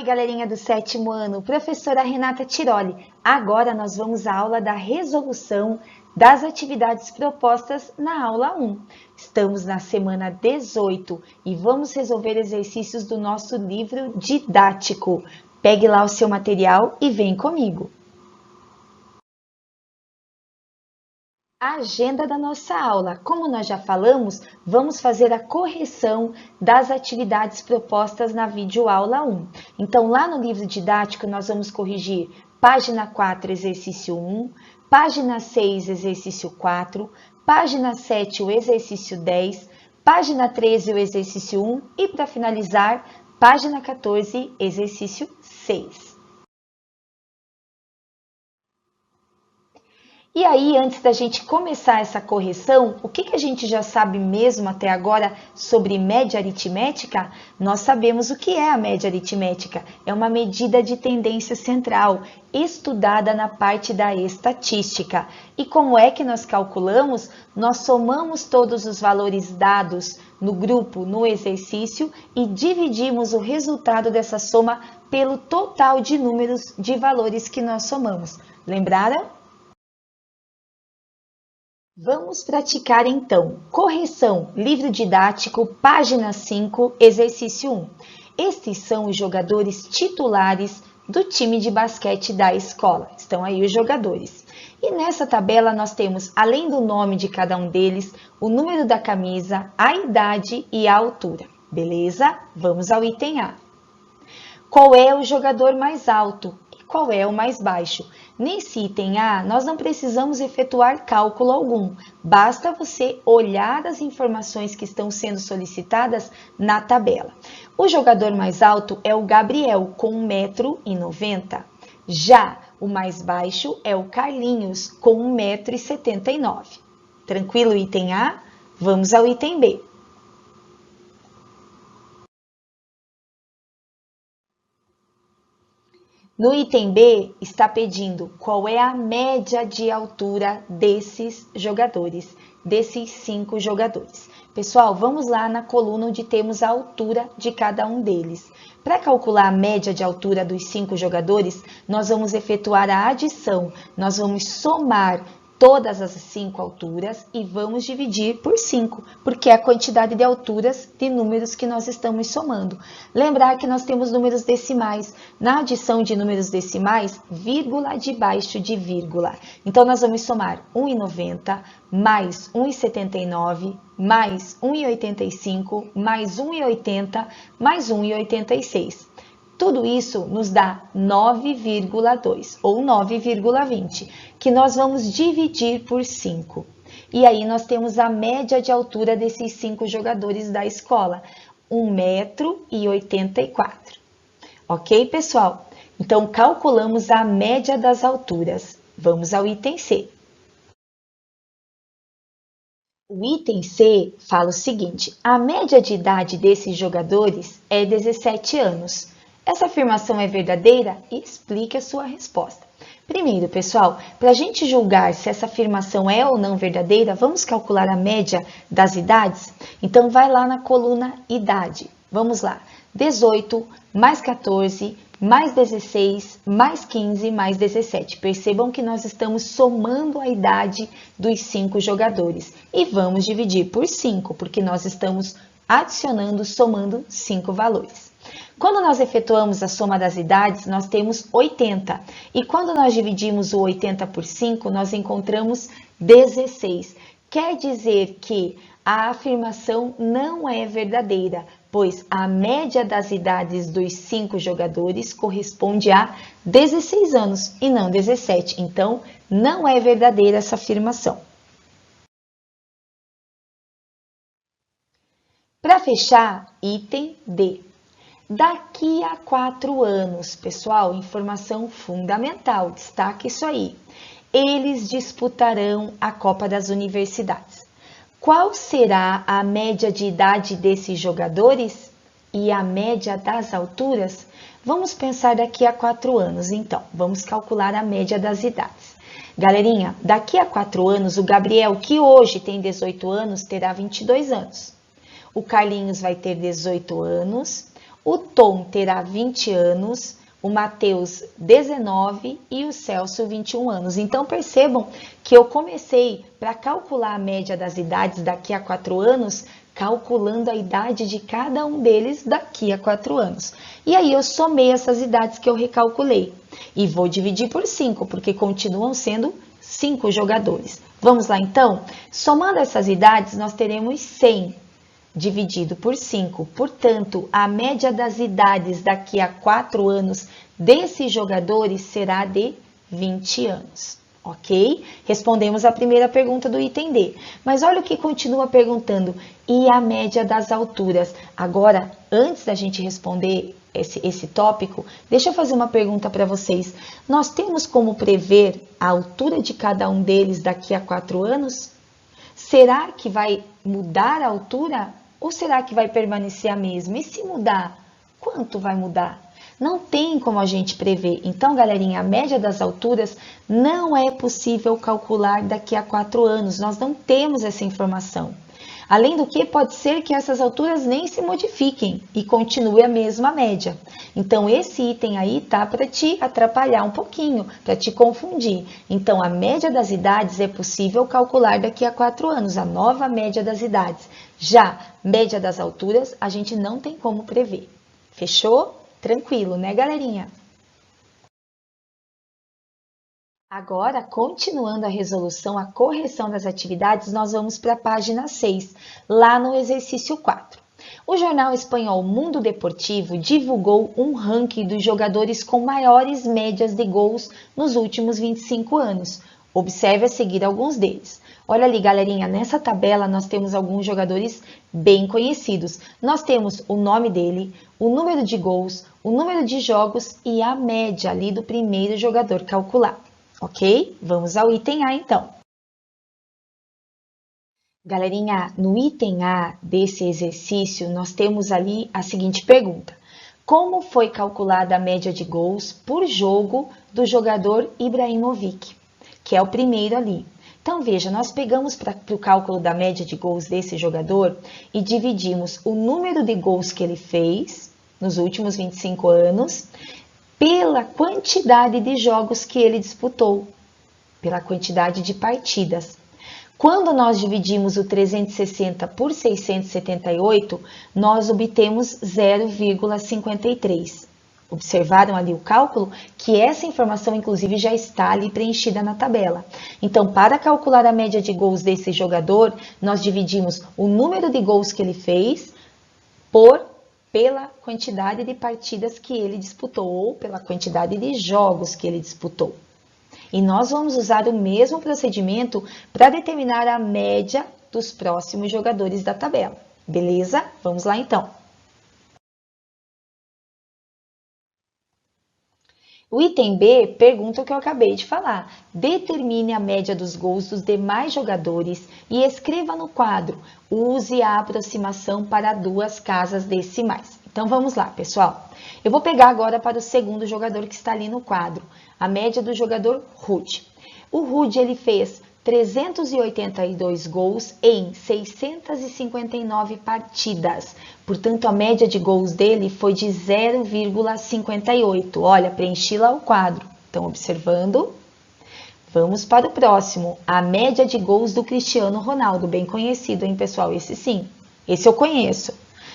galerinha do sétimo ano, professora Renata Tiroli. Agora nós vamos à aula da resolução das atividades propostas na aula 1. Estamos na semana 18 e vamos resolver exercícios do nosso livro didático. Pegue lá o seu material e vem comigo. A agenda da nossa aula. Como nós já falamos, vamos fazer a correção das atividades propostas na videoaula 1. Então, lá no livro didático, nós vamos corrigir página 4, exercício 1, página 6, exercício 4, página 7, o exercício 10, página 13, o exercício 1 e, para finalizar, página 14, exercício 6. E aí, antes da gente começar essa correção, o que a gente já sabe mesmo até agora sobre média aritmética? Nós sabemos o que é a média aritmética. É uma medida de tendência central, estudada na parte da estatística. E como é que nós calculamos? Nós somamos todos os valores dados no grupo, no exercício, e dividimos o resultado dessa soma pelo total de números de valores que nós somamos. Lembraram? Vamos praticar então. Correção, livro didático, página 5, exercício 1. Estes são os jogadores titulares do time de basquete da escola. Estão aí os jogadores. E nessa tabela nós temos, além do nome de cada um deles, o número da camisa, a idade e a altura. Beleza? Vamos ao item A. Qual é o jogador mais alto? Qual é o mais baixo? Nesse item A, nós não precisamos efetuar cálculo algum, basta você olhar as informações que estão sendo solicitadas na tabela. O jogador mais alto é o Gabriel, com 1,90 m. Já o mais baixo é o Carlinhos, com 1,79 m. Tranquilo o item A? Vamos ao item B. No item B, está pedindo qual é a média de altura desses jogadores, desses 5 jogadores. Pessoal, vamos lá na coluna onde temos a altura de cada um deles. Para calcular a média de altura dos 5 jogadores, nós vamos efetuar a adição, nós vamos somar todas as 5 alturas e vamos dividir por 5, porque é a quantidade de alturas de números que nós estamos somando. Lembrar que nós temos números decimais. Na adição de números decimais, vírgula debaixo de vírgula. Então, nós vamos somar 1,90 mais 1,79 mais 1,85 mais 1,80 mais 1,86. Tudo isso nos dá 9,2 ou 9,20, que nós vamos dividir por 5. E aí nós temos a média de altura desses 5 jogadores da escola, 1,84 m. Ok, pessoal? Então, calculamos a média das alturas. Vamos ao item C. O item C fala o seguinte: a média de idade desses jogadores é 17 anos. Essa afirmação é verdadeira? Explique a sua resposta. Primeiro, pessoal, para a gente julgar se essa afirmação é ou não verdadeira, vamos calcular a média das idades? Então, vai lá na coluna idade. Vamos lá. 18 mais 14 mais 16 mais 15 mais 17. Percebam que nós estamos somando a idade dos 5 jogadores. E vamos dividir por 5, porque nós estamos adicionando, somando 5 valores. Quando nós efetuamos a soma das idades, nós temos 80. E quando nós dividimos o 80 por 5, nós encontramos 16. Quer dizer que a afirmação não é verdadeira, pois a média das idades dos 5 jogadores corresponde a 16 anos e não 17. Então, não é verdadeira essa afirmação. Para fechar, item D. Daqui a 4 anos, pessoal, informação fundamental, destaque isso aí. Eles disputarão a Copa das Universidades. Qual será a média de idade desses jogadores e a média das alturas? Vamos pensar daqui a 4 anos, então. Vamos calcular a média das idades. Galerinha, daqui a 4 anos, o Gabriel, que hoje tem 18 anos, terá 22 anos. O Carlinhos vai ter 18 anos. O Tom terá 20 anos, o Matheus 19 e o Celso 21 anos. Então percebam que eu comecei para calcular a média das idades daqui a 4 anos, calculando a idade de cada um deles daqui a 4 anos. E aí eu somei essas idades que eu recalculei e vou dividir por 5, porque continuam sendo 5 jogadores. Vamos lá então? Somando essas idades, nós teremos 100 dividido por 5. Portanto, a média das idades daqui a 4 anos desses jogadores será de 20 anos. Ok? Respondemos a primeira pergunta do item D. Mas olha o que continua perguntando. E a média das alturas? Agora, antes da gente responder esse tópico, deixa eu fazer uma pergunta para vocês. Nós temos como prever a altura de cada um deles daqui a 4 anos? Será que vai mudar a altura ou será que vai permanecer a mesma? E se mudar, quanto vai mudar? Não tem como a gente prever. Então, galerinha, a média das alturas não é possível calcular daqui a 4 anos. Nós não temos essa informação. Além do que, pode ser que essas alturas nem se modifiquem e continue a mesma média. Então, esse item aí tá para te atrapalhar um pouquinho, para te confundir. Então, a média das idades é possível calcular daqui a 4 anos, a nova média das idades. Já, média das alturas, a gente não tem como prever. Fechou? Tranquilo, né, galerinha? Agora, continuando a resolução, a correção das atividades, nós vamos para a página 6, lá no exercício 4. O jornal espanhol Mundo Deportivo divulgou um ranking dos jogadores com maiores médias de gols nos últimos 25 anos. Observe a seguir alguns deles. Olha ali, galerinha, nessa tabela nós temos alguns jogadores bem conhecidos. Nós temos o nome dele, o número de gols, o número de jogos e a média ali do primeiro jogador calculado. Ok? Vamos ao item A, então. Galerinha, no item A desse exercício, nós temos ali a seguinte pergunta. Como foi calculada a média de gols por jogo do jogador Ibrahimovic, que é o primeiro ali? Então, veja, nós pegamos para o cálculo da média de gols desse jogador e dividimos o número de gols que ele fez nos últimos 25 anos pela quantidade de jogos que ele disputou, pela quantidade de partidas. Quando nós dividimos o 360 por 678, nós obtemos 0,53. Observaram ali o cálculo? Que essa informação, inclusive, já está ali preenchida na tabela. Então, para calcular a média de gols desse jogador, nós dividimos o número de gols que ele fez pela quantidade de partidas que ele disputou, ou pela quantidade de jogos que ele disputou. E nós vamos usar o mesmo procedimento para determinar a média dos próximos jogadores da tabela. Beleza? Vamos lá então. O item B pergunta o que eu acabei de falar. Determine a média dos gols dos demais jogadores e escreva no quadro. Use a aproximação para 2 casas decimais. Então, vamos lá, pessoal. Eu vou pegar agora para o segundo jogador que está ali no quadro. A média do jogador Rude. O Rude, ele fez 382 gols em 659 partidas. Portanto, a média de gols dele foi de 0,58. Olha, preenchi lá o quadro. Estão observando? Vamos para o próximo. A média de gols do Cristiano Ronaldo. Bem conhecido, hein, pessoal? Esse sim. Esse eu conheço.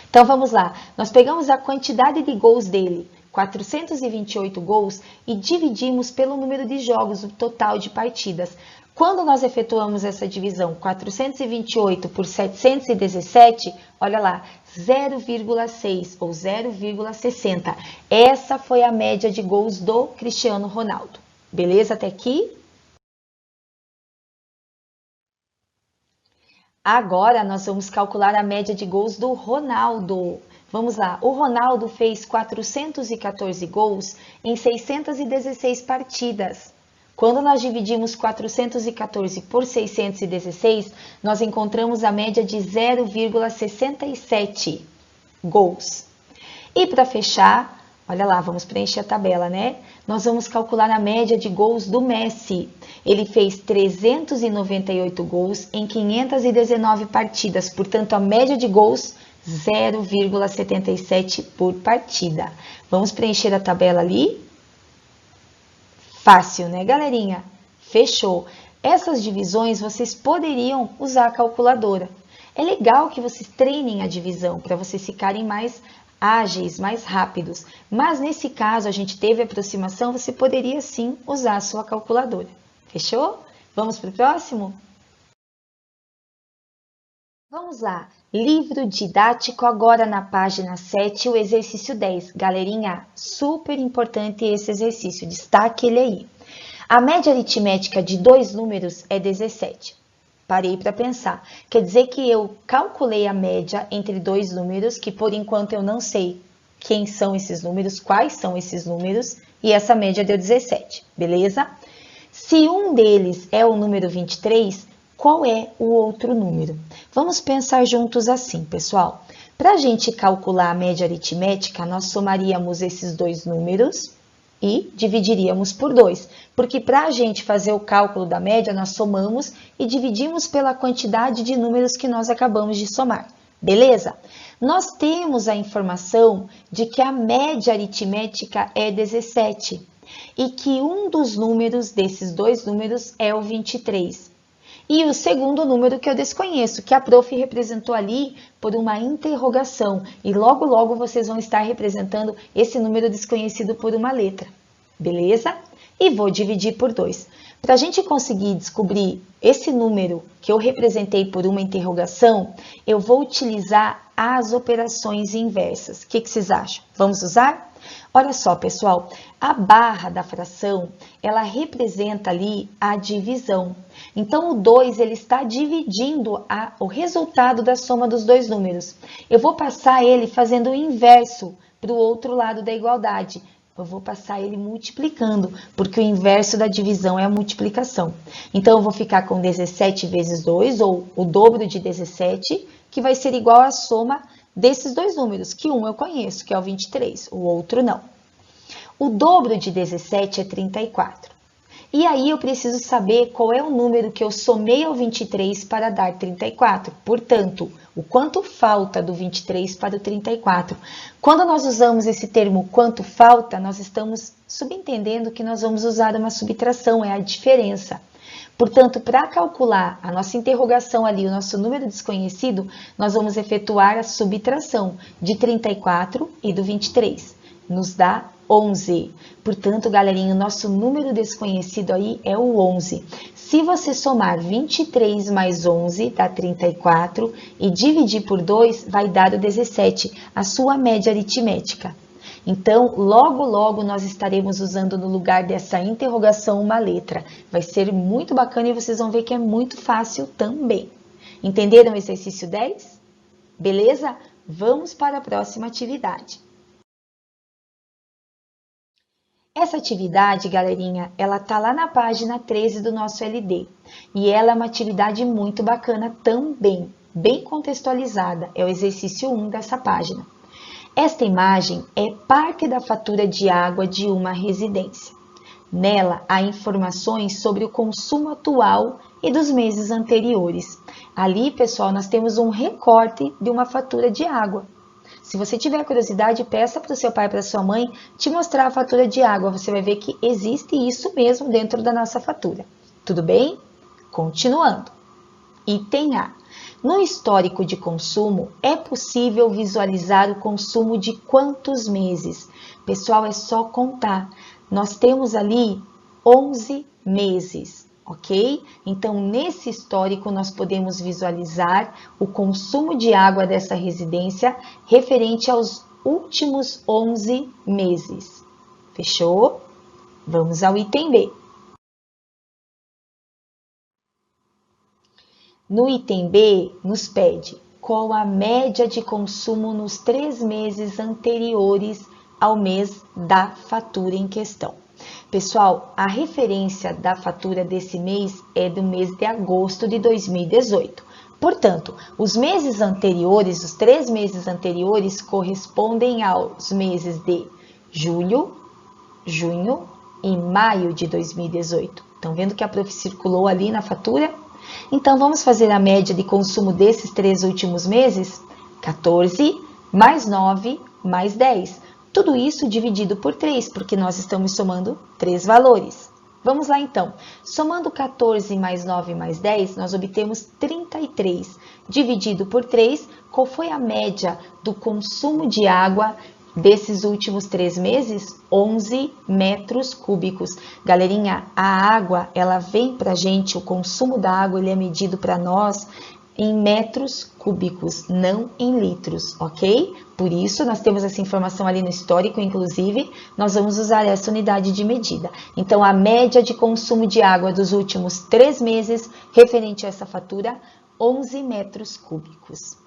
Então, vamos lá. Nós pegamos a quantidade de gols dele, 428 gols, e dividimos pelo número de jogos, o total de partidas. Quando nós efetuamos essa divisão, 428 por 717, olha lá, 0,6 ou 0,60. Essa foi a média de gols do Cristiano Ronaldo. Beleza até aqui? Agora nós vamos calcular a média de gols do Ronaldo. Vamos lá, o Ronaldo fez 414 gols em 616 partidas. Quando nós dividimos 414 por 616, nós encontramos a média de 0,67 gols. E para fechar, olha lá, vamos preencher a tabela, né? Nós vamos calcular a média de gols do Messi. Ele fez 398 gols em 519 partidas, portanto, a média de gols 0,77 por partida. Vamos preencher a tabela ali? Fácil, né, galerinha? Fechou. Essas divisões vocês poderiam usar a calculadora. É legal que vocês treinem a divisão para vocês ficarem mais ágeis, mais rápidos. Mas nesse caso, a gente teve aproximação, você poderia sim usar a sua calculadora. Fechou? Vamos para o próximo? Vamos lá. Livro didático, agora na página 7, o exercício 10. Galerinha, super importante esse exercício, destaque ele aí. A média aritmética de dois números é 17. Parei para pensar. Quer dizer que eu calculei a média entre dois números, que por enquanto eu não sei quem são esses números, quais são esses números, e essa média deu 17, beleza? Se um deles é o número 23, qual é o outro número? Vamos pensar juntos assim, pessoal. Para a gente calcular a média aritmética, nós somaríamos esses dois números e dividiríamos por 2, porque para a gente fazer o cálculo da média, nós somamos e dividimos pela quantidade de números que nós acabamos de somar, beleza? Nós temos a informação de que a média aritmética é 17 e que um dos números desses dois números é o 23. E o segundo número que eu desconheço, que a prof representou ali por uma interrogação. E logo, logo vocês vão estar representando esse número desconhecido por uma letra. Beleza? E vou dividir por 2. Para a gente conseguir descobrir esse número que eu representei por uma interrogação, eu vou utilizar as operações inversas. O que vocês acham? Vamos usar? Olha só, pessoal, a barra da fração, ela representa ali a divisão. Então, o 2, ele está dividindo o resultado da soma dos dois números. Eu vou passar ele fazendo o inverso para o outro lado da igualdade. Eu vou passar ele multiplicando, porque o inverso da divisão é a multiplicação. Então, eu vou ficar com 17 vezes 2, ou o dobro de 17, que vai ser igual à soma desses dois números, que um eu conheço, que é o 23, o outro não. O dobro de 17 é 34. E aí eu preciso saber qual é o número que eu somei ao 23 para dar 34. Portanto, o quanto falta do 23 para o 34. Quando nós usamos esse termo quanto falta, nós estamos subentendendo que nós vamos usar uma subtração, é a diferença. Portanto, para calcular a nossa interrogação ali, o nosso número desconhecido, nós vamos efetuar a subtração de 34 e do 23. Nos dá 11. Portanto, galerinha, o nosso número desconhecido aí é o 11. Se você somar 23 mais 11, dá 34, e dividir por 2, vai dar o 17, a sua média aritmética. Então, logo, logo, nós estaremos usando no lugar dessa interrogação uma letra. Vai ser muito bacana e vocês vão ver que é muito fácil também. Entenderam o exercício 10? Beleza? Vamos para a próxima atividade. Essa atividade, galerinha, ela tá lá na página 13 do nosso LD. E ela é uma atividade muito bacana também, bem contextualizada. É o exercício 1 dessa página. Esta imagem é parte da fatura de água de uma residência. Nela há informações sobre o consumo atual e dos meses anteriores. Ali, pessoal, nós temos um recorte de uma fatura de água. Se você tiver curiosidade, peça para o seu pai e para a sua mãe te mostrar a fatura de água. Você vai ver que existe isso mesmo dentro da nossa fatura. Tudo bem? Continuando. Item A. No histórico de consumo, é possível visualizar o consumo de quantos meses? Pessoal, é só contar. Nós temos ali 11 meses. Ok? Então, nesse histórico, nós podemos visualizar o consumo de água dessa residência referente aos últimos 11 meses. Fechou? Vamos ao item B. No item B, nos pede qual a média de consumo nos 3 meses anteriores ao mês da fatura em questão. Pessoal, a referência da fatura desse mês é do mês de agosto de 2018. Portanto, os meses anteriores, os 3 meses anteriores, correspondem aos meses de julho, junho e maio de 2018. Estão vendo que a prof circulou ali na fatura? Então, vamos fazer a média de consumo desses 3 últimos meses? 14 mais 9 mais 10. Tudo isso dividido por 3, porque nós estamos somando 3 valores. Vamos lá então. Somando 14 mais 9 mais 10, nós obtemos 33. Dividido por 3, qual foi a média do consumo de água desses últimos 3 meses? 11 metros cúbicos. Galerinha, a água, ela vem pra gente, o consumo da água, ele é medido para nós em metros cúbicos, não em litros, ok? Por isso, nós temos essa informação ali no histórico, inclusive, nós vamos usar essa unidade de medida. Então, a média de consumo de água dos últimos 3 meses, referente a essa fatura, 11 metros cúbicos.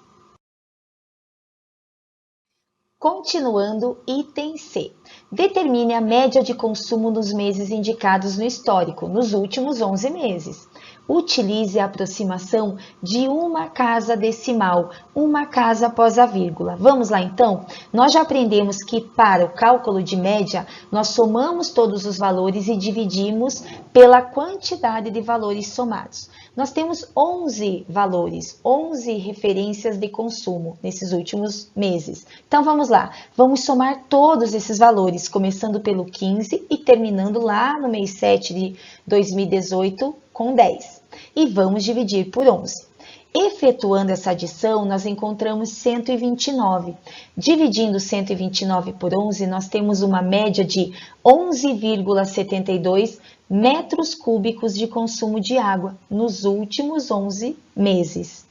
Continuando, item C. Determine a média de consumo nos meses indicados no histórico, nos últimos 11 meses. Utilize a aproximação de uma casa decimal, uma casa após a vírgula. Vamos lá então? Nós já aprendemos que para o cálculo de média, nós somamos todos os valores e dividimos pela quantidade de valores somados. Nós temos 11 valores, 11 referências de consumo nesses últimos meses. Então vamos lá, vamos somar todos esses valores, começando pelo 15 e terminando lá no mês 7 de 2018 com 10. E vamos dividir por 11. Efetuando essa adição, nós encontramos 129. Dividindo 129 por 11, nós temos uma média de 11,72 metros cúbicos de consumo de água nos últimos 11 meses.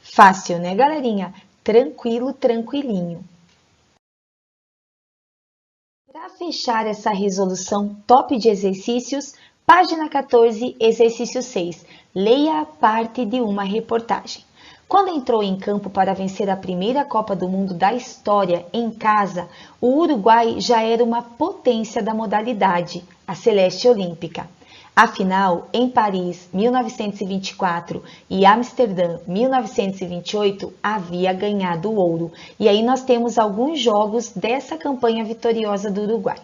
Fácil, né, galerinha? Tranquilo, tranquilinho. Para fechar essa resolução top de exercícios, página 14, exercício 6. Leia a parte de uma reportagem. Quando entrou em campo para vencer a primeira Copa do Mundo da história em casa, o Uruguai já era uma potência da modalidade, a Celeste Olímpica. Afinal, em Paris, 1924 e Amsterdã, 1928, havia ganhado o ouro. E aí nós temos alguns jogos dessa campanha vitoriosa do Uruguai.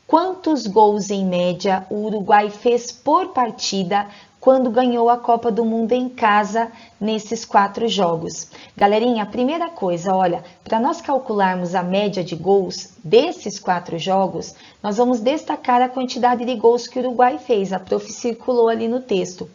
Quantos gols em média o Uruguai fez por partida quando ganhou a Copa do Mundo em casa nesses 4 jogos? Galerinha, a primeira coisa, olha, para nós calcularmos a média de gols desses 4 jogos, nós vamos destacar a quantidade de gols que o Uruguai fez. A prof circulou ali no texto.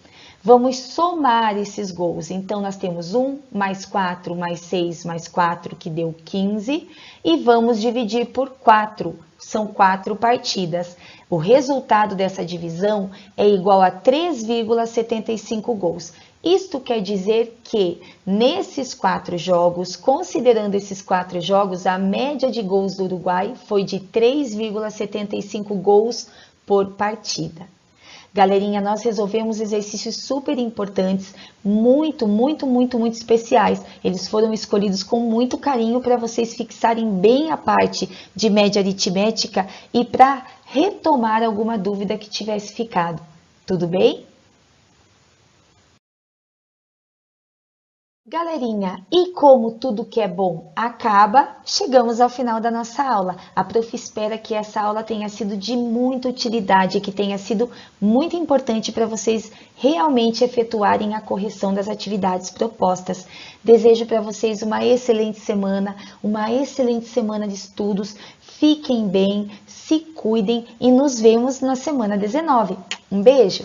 Vamos somar esses gols. Então, nós temos 1 mais 4 mais 6 mais 4, que deu 15, e vamos dividir por 4. São 4 partidas. O resultado dessa divisão é igual a 3,75 gols. Isto quer dizer que, nesses 4 jogos, considerando esses 4 jogos, a média de gols do Uruguai foi de 3,75 gols por partida. Galerinha, nós resolvemos exercícios super importantes, muito especiais. Eles foram escolhidos com muito carinho para vocês fixarem bem a parte de média aritmética e para retomar alguma dúvida que tivesse ficado. Tudo bem? Galerinha, e como tudo que é bom acaba, chegamos ao final da nossa aula. A prof espera que essa aula tenha sido de muita utilidade, que tenha sido muito importante para vocês realmente efetuarem a correção das atividades propostas. Desejo para vocês uma excelente semana de estudos. Fiquem bem, se cuidem e nos vemos na semana 19. Um beijo!